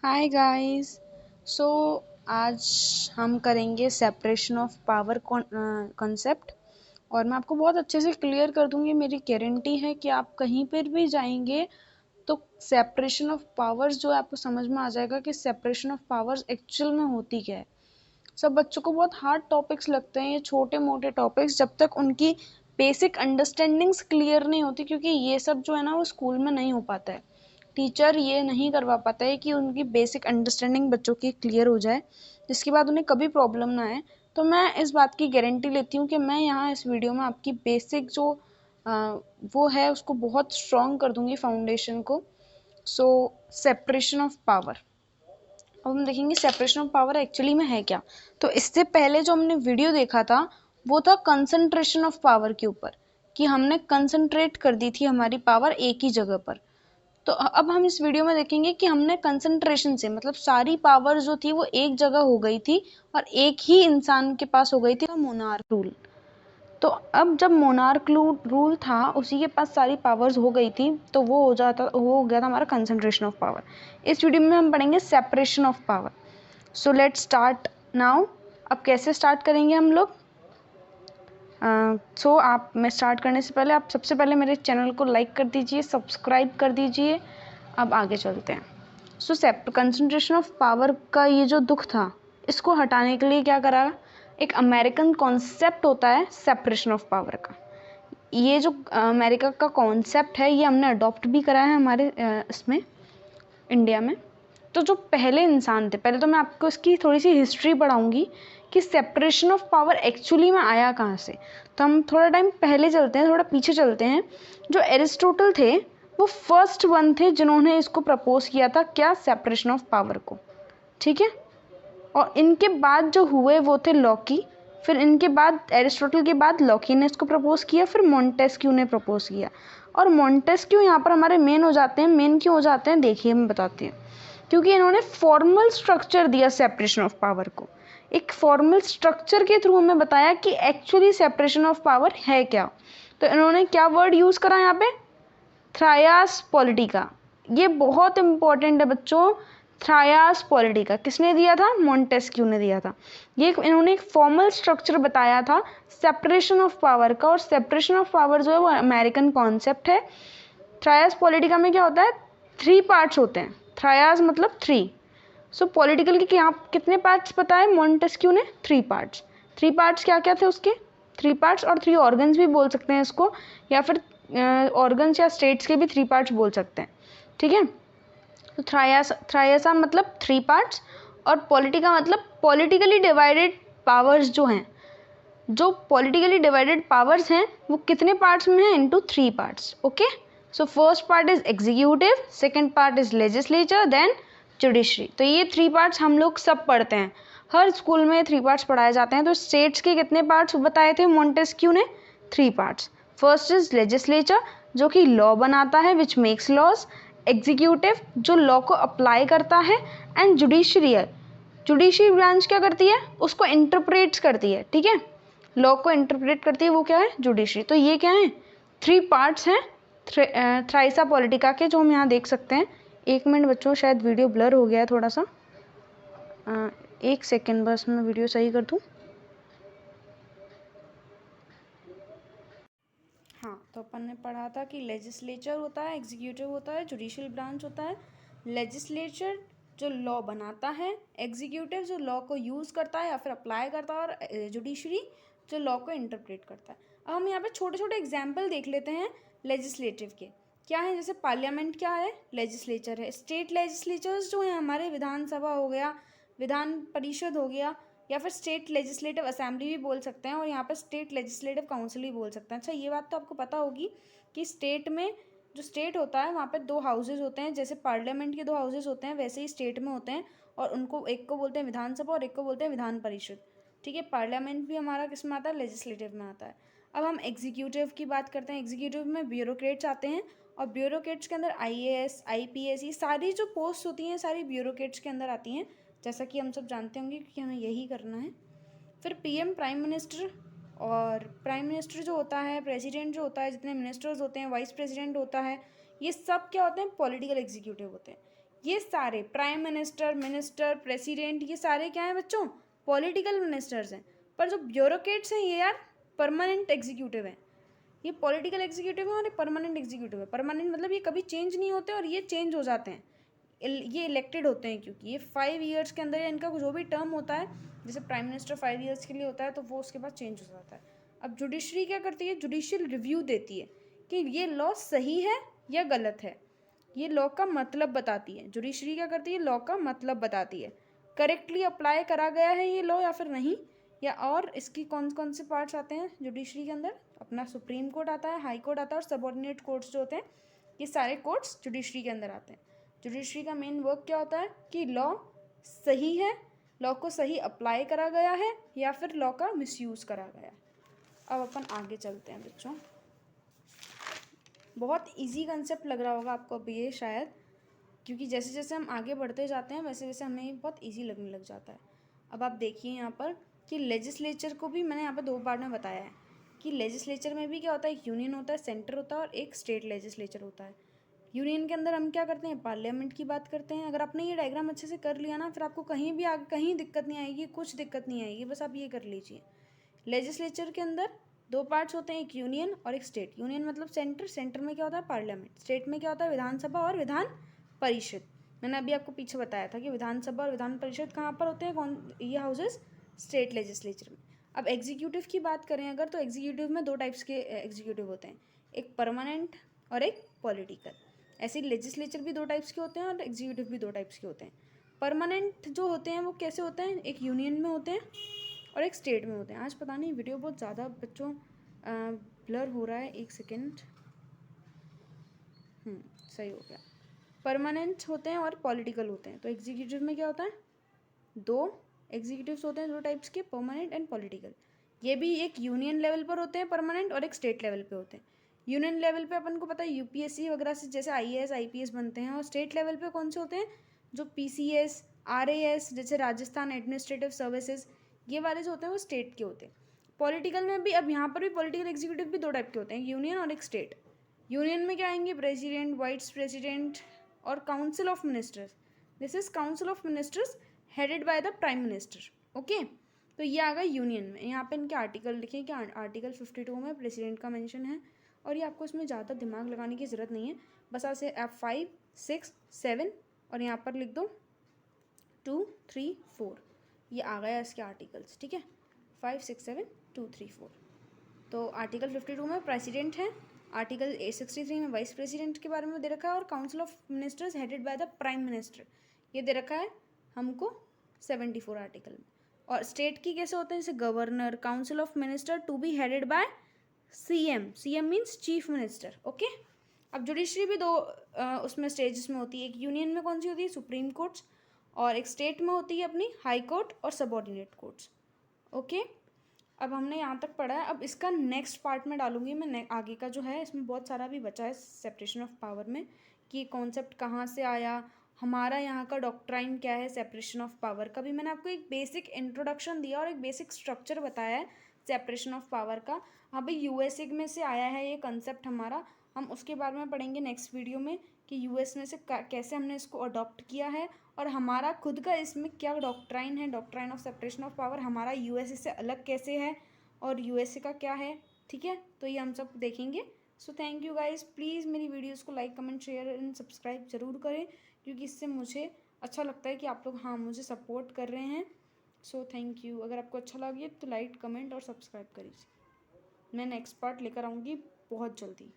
Hi guys. सो आज हम करेंगे सेपरेशन ऑफ पावर कॉन्सेप्ट और मैं आपको बहुत अच्छे से क्लियर कर दूंगी। मेरी गारंटी है कि आप कहीं पर भी जाएंगे तो सेपरेशन ऑफ पावर्स जो है आपको समझ में आ जाएगा कि सेपरेशन ऑफ पावर्स एक्चुअल में होती क्या है। सब बच्चों को बहुत हार्ड टॉपिक्स लगते हैं ये छोटे मोटे टॉपिक्स, जब तक उनकी बेसिक अंडरस्टैंडिंग्स क्लियर नहीं होती, क्योंकि ये सब जो है ना वो स्कूल में नहीं हो पाता है। टीचर ये नहीं करवा पाता है कि उनकी बेसिक अंडरस्टैंडिंग बच्चों की क्लियर हो जाए, जिसके बाद उन्हें कभी प्रॉब्लम ना आए। तो मैं इस बात की गारंटी लेती हूँ कि मैं यहाँ इस वीडियो में आपकी बेसिक जो वो है उसको बहुत स्ट्रॉन्ग कर दूंगी, फाउंडेशन को। सो सेपरेशन ऑफ पावर, अब हम देखेंगे सेपरेशन ऑफ पावर एक्चुअली में है क्या। तो इससे पहले जो हमने वीडियो देखा था वो था कंसंट्रेशन ऑफ पावर के ऊपर, कि हमने कंसंट्रेट कर दी थी हमारी पावर एक ही जगह पर। तो अब हम इस वीडियो में देखेंगे कि हमने कंसंट्रेशन से मतलब सारी पावर जो थी वो एक जगह हो गई थी और एक ही इंसान के पास हो गई थी, मोनार्क रूल। तो अब जब मोनार्क रूल था, उसी के पास सारी पावर्स हो गई थी, तो वो हो गया था हमारा कंसंट्रेशन ऑफ पावर। इस वीडियो में हम पढ़ेंगे separation of power. So let's start now. अब कैसे स्टार्ट करेंगे हम लोग। आप मैं स्टार्ट करने से पहले आप सबसे पहले मेरे चैनल को लाइक कर दीजिए, सब्सक्राइब कर दीजिए। अब आगे चलते हैं। सो कंसंट्रेशन ऑफ पावर का ये जो दुख था, इसको हटाने के लिए क्या करा, एक अमेरिकन कॉन्सेप्ट होता है सेपरेशन ऑफ पावर का। ये जो अमेरिका का कॉन्सेप्ट है ये हमने अडॉप्ट भी करा है हमारे इसमें इंडिया में। तो जो पहले इंसान थे, पहले तो मैं आपको इसकी थोड़ी सी हिस्ट्री पढ़ाऊंगी कि सेपरेशन ऑफ पावर एक्चुअली में आया कहाँ से। तो हम थोड़ा टाइम पहले चलते हैं, थोड़ा पीछे चलते हैं। जो एरिस्टोटल थे वो फर्स्ट वन थे जिन्होंने इसको प्रपोज किया था, क्या, सेपरेशन ऑफ पावर को। ठीक है। और इनके बाद जो हुए वो थे लॉकी। फिर इनके बाद एरिस्टोटल के बाद लॉकी ने इसको प्रपोज किया, फिर मोंटेस्क्यू ने प्रपोज किया। और मोंटेस्क्यू यहाँ पर हमारे मेन हो जाते हैं। मेन क्यों हो जाते हैं देखिए मैं बताती हूँ। क्योंकि इन्होंने फॉर्मल स्ट्रक्चर दिया सेपरेशन ऑफ पावर को। एक फॉर्मल स्ट्रक्चर के थ्रू हमें बताया कि एक्चुअली सेपरेशन ऑफ पावर है क्या। तो इन्होंने क्या वर्ड यूज करा यहाँ पे, थ्रायास पॉलिटिका। ये बहुत इंपॉर्टेंट है बच्चों। थ्रायास पॉलिटिका किसने दिया था, मोंटेस्क्यू ने दिया था। ये इन्होंने एक फॉर्मल स्ट्रक्चर बताया था सेपरेशन ऑफ पावर का। और सेपरेशन ऑफ पावर जो है वो अमेरिकन कॉन्सेप्ट है। थ्रायास पॉलिटिका में क्या होता है, 3 पार्ट्स होते हैं। थ्रायास मतलब 3। सो पॉलिटिकल के यहाँ कितने पार्ट्स बताए मोंटेस्क्यू ने, 3 पार्ट्स। 3 पार्ट्स क्या क्या थे उसके, 3 पार्ट्स और 3 ऑर्गन्स भी बोल सकते हैं इसको, या फिर ऑर्गन्स या स्टेट्स के भी 3 पार्ट्स बोल सकते हैं। ठीक है। तो थ्रायासा मतलब 3 पार्ट्स, और पॉलिटिका मतलब पॉलिटिकली डिवाइडेड पावर्स जो हैं। जो पॉलिटिकली डिवाइडेड पावर्स हैं वो कितने पार्ट्स में हैं, into 3 parts. Okay. So first part is executive, second part is legislature, then judiciary. तो ये 3 पार्ट्स हम लोग सब पढ़ते हैं, हर स्कूल में 3 पार्ट्स पढ़ाए जाते हैं। तो स्टेट्स के कितने पार्ट्स बताए थे मोंटेस्क्यू ने, 3 पार्ट्स। फर्स्ट इज लेजिस्लेचर जो कि लॉ बनाता है, विच मेक्स लॉज। एग्जीक्यूटिव जो लॉ को अप्लाई करता है, एंड जुडिशरी, जुडिशरी ब्रांच क्या करती है, उसको इंटरप्रेट करती है। ठीक है, लॉ को इंटरप्रेट करती है, वो क्या है, जुडिशरी। तो ये क्या है, 3 पार्ट्स हैं थ्राइसा पॉलिटिका के, जो हम यहाँ देख सकते हैं। 1 मिनट बच्चों, शायद वीडियो ब्लर हो गया है थोड़ा सा। 1 सेकेंड बस, मैं वीडियो सही कर दूँ। हाँ, तो अपन ने पढ़ा था कि लेजिस्लेचर होता है, एग्जीक्यूटिव होता है, जुडिशियल ब्रांच होता है। लेजिस्लेचर जो लॉ बनाता है, एग्जीक्यूटिव जो लॉ को यूज़ करता है या फिर अप्लाई करता है, और जुडिशरी जो लॉ को इंटरप्रेट करता है। अब हम यहाँ पे छोटे छोटे एग्जाम्पल देख लेते हैं लेजिस्लेटिव के। क्या है, जैसे पार्लियामेंट क्या है, लेजिस्लेचर है। स्टेट लेजिस्लेचर्स जो हैं हमारे, विधानसभा हो गया, विधान परिषद हो गया, या फिर स्टेट लेजिस्लेटिव असेंबली भी बोल सकते हैं, और यहाँ पर स्टेट लेजिस्लेटिव काउंसिल भी बोल सकते हैं। अच्छा, ये बात तो आपको पता होगी कि स्टेट में, जो स्टेट होता है वहाँ पे 2 हाउसेज होते हैं। जैसे पार्लियामेंट के 2 हाउसेज होते हैं, वैसे ही स्टेट में होते हैं, और उनको एक को बोलते हैं विधानसभा और एक को बोलते हैं विधान परिषद। ठीक है, पार्लियामेंट भी हमारा किस में आता है, लेजिस्लेटिव में आता है। अब हम एग्जीक्यूटिव की बात करते हैं। एग्जीक्यूटिव में ब्यूरोक्रेट्स आते हैं, और ब्यूरोक्रेट्स के अंदर IAS, IPS, ये सारी जो पोस्ट होती हैं सारी ब्यूरोक्रेट्स के अंदर आती हैं, जैसा कि हम सब जानते होंगे, क्योंकि हमें यही करना है। फिर PM प्राइम मिनिस्टर, और प्राइम मिनिस्टर जो होता है, प्रेसिडेंट जो होता है, जितने मिनिस्टर्स होते हैं, वाइस प्रेसिडेंट होता है, ये सब क्या होते हैं, पॉलिटिकल एग्जीक्यूटिव होते हैं। ये सारे प्राइम मिनिस्टर, मिनिस्टर, प्रेसिडेंट, ये सारे क्या हैं बच्चों? पॉलिटिकल मिनिस्टर्स हैं। पर जो ब्यूरोक्रेट्स हैं ये यार परमानेंट एग्जीक्यूटिव हैं। ये पॉलिटिकल एग्जीक्यूटिव है और ये परमानेंट एग्जीक्यूटिव है। परमानेंट मतलब ये कभी चेंज नहीं होते और ये चेंज हो जाते हैं। ये इलेक्टेड होते हैं क्योंकि ये 5 ईयर्स के अंदर इनका जो भी टर्म होता है, जैसे प्राइम मिनिस्टर 5 ईयर्स के लिए होता है तो वो उसके बाद चेंज हो जाता है। अब जुडिशरी क्या करती है? जुडिशियल रिव्यू देती है कि ये लॉ सही है या गलत है। ये लॉ का मतलब बताती है। जुडिशरी क्या करती है? लॉ का मतलब बताती है, करेक्टली अप्लाई करा गया है ये लॉ या फिर नहीं। या और इसकी कौन कौन से पार्ट्स आते हैं जुडिशरी के अंदर? अपना सुप्रीम कोर्ट आता है, हाई कोर्ट आता है और सबऑर्डिनेट कोर्ट्स जो होते हैं, ये सारे कोर्ट्स जुडिशरी के अंदर आते हैं। जुडिशरी का मेन वर्क क्या होता है कि लॉ सही है, लॉ को सही अप्लाई करा गया है या फिर लॉ का मिसयूज़ करा गया है। अब अपन आगे चलते हैं बच्चों। बहुत इजी कंसेप्ट लग रहा होगा आपको अभी ये शायद, क्योंकि जैसे जैसे हम आगे बढ़ते जाते हैं वैसे वैसे हमें ये बहुत इजी लगने लग जाता है। अब आप देखिए यहाँ पर कि लेजिस्लेचर को भी मैंने यहाँ पर 2 पार्ट में बताया है कि लेजिस्लेचर में भी क्या होता है, एक यूनियन होता है, सेंटर होता है और एक स्टेट लेजिस्लेचर होता है। यूनियन के अंदर हम क्या करते हैं? पार्लियामेंट की बात करते हैं। अगर आपने ये डायग्राम अच्छे से कर लिया ना, फिर आपको कहीं भी आगे कहीं दिक्कत नहीं आएगी, कुछ दिक्कत नहीं आएगी, बस आप ये कर लीजिए। लेजिस्लेचर के अंदर 2 पार्ट्स होते हैं, एक यूनियन और एक स्टेट। यूनियन मतलब सेंटर, सेंटर में क्या होता है? पार्लियामेंट। स्टेट में क्या होता है? विधानसभा और विधान परिषद। मैंने अभी आपको पीछे बताया था कि विधानसभा और विधान परिषद कहाँ पर होते हैं, कौन ये हाउसेस? स्टेट लेजिस्लेचर में। अब एग्जीक्यूटिव की बात करें अगर, तो एग्जीक्यूटिव में 2 टाइप्स के एग्जीक्यूटिव होते हैं, एक परमानेंट और एक पॉलिटिकल। ऐसे लेजिस्लेचर भी 2 टाइप्स के होते हैं और एग्जीक्यूटिव भी 2 टाइप्स के होते हैं। परमानेंट जो होते हैं वो कैसे होते हैं? एक यूनियन में होते हैं और एक स्टेट में होते हैं। आज पता नहीं वीडियो बहुत ज़्यादा बच्चों ब्लर हो रहा है, 1 सेकेंड। सही हो गया। परमानेंट होते हैं और पॉलिटिकल होते हैं। तो एग्जीक्यूटिव में क्या होता है? 2 एग्जीक्यूटिव्स होते हैं, 2 टाइप्स के, परमानेंट एंड पॉलिटिकल। ये भी एक यूनियन लेवल पर होते हैं परमानेंट और एक स्टेट लेवल पे होते हैं। यूनियन लेवल पे अपन को पता है यूपीएससी वगैरह से जैसे आईएएस आईपीएस बनते हैं, और स्टेट लेवल पे कौन से होते हैं? जो पीसीएस, आरएएस, जैसे राजस्थान एडमिनिस्ट्रेटिव सर्विसेज, ये वाले जो होते हैं वो स्टेट के होते हैं। पॉलिटिकल में भी, अब यहाँ पर भी पॉलिटिकल एग्जीक्यूटिव भी 2 टाइप के होते हैं, यूनियन और एक स्टेट। यूनियन में क्या आएंगे? प्रेसिडेंट, वाइस प्रेसिडेंट और council of ministers. This is council of ministers headed by the prime minister. Okay, तो ये आ गया यूनियन में। यहाँ पे इनके आर्टिकल लिखे कि आर्टिकल 52 में प्रेसिडेंट का मेंशन है, और ये आपको इसमें ज़्यादा दिमाग लगाने की ज़रूरत नहीं है, बस ऐसे आप 5, 6, 7 और यहाँ पर लिख दो 2, 3, 4। ये आ गया इसके आर्टिकल्स, ठीक है, 5, 6, 7, 2, 3, 4। तो आर्टिकल 52 में प्रेसिडेंट है, आर्टिकल 63 में वाइस प्रेसिडेंट के बारे में दे रखा है, और council of ministers headed by the prime minister ये दे रखा है हमको 74 आर्टिकल में। और स्टेट की कैसे होते हैं? जैसे governor, council of minister to be headed by CM. CM means chief minister. Okay, अब जुडिशरी भी 2 उसमें स्टेजेस में होती है। एक यूनियन में कौन सी होती है? सुप्रीम कोर्ट्स, और एक स्टेट में होती है अपनी हाई कोर्ट और सबऑर्डिनेट कोर्ट्स। ओके, अब हमने यहाँ तक पढ़ा है। अब इसका नेक्स्ट पार्ट में डालूंगी मैं, आगे का जो है इसमें बहुत सारा भी बचा है सेपरेशन ऑफ पावर में, कि कॉन्सेप्ट कहाँ से आया, हमारा यहाँ का डॉक्ट्राइन क्या है सेपरेशन ऑफ पावर का। भी मैंने आपको एक बेसिक इंट्रोडक्शन दिया और एक बेसिक स्ट्रक्चर बताया है सेपरेशन ऑफ पावर का। हाँ भाई, यूएसए में से आया है ये कंसेप्ट हमारा, हम उसके बारे में पढ़ेंगे नेक्स्ट वीडियो में कि यूएस में से कैसे हमने इसको अडॉप्ट किया है, और हमारा खुद का इसमें क्या डॉक्ट्राइन है, doctrine of separation of power हमारा यूएसए से अलग कैसे है और यूएसए का क्या है। ठीक है, तो ये हम सब देखेंगे। So thank you guys, please मेरी वीडियोज़ को like, comment, share and subscribe ज़रूर करें, क्योंकि इससे मुझे अच्छा लगता है कि आप लोग हाँ मुझे सपोर्ट कर रहे हैं। So thank you. अगर आपको अच्छा लगे तो लाइक, कमेंट और सब्सक्राइब करिए। मैं नेक्स्ट पार्ट लेकर आऊँगी बहुत जल्दी।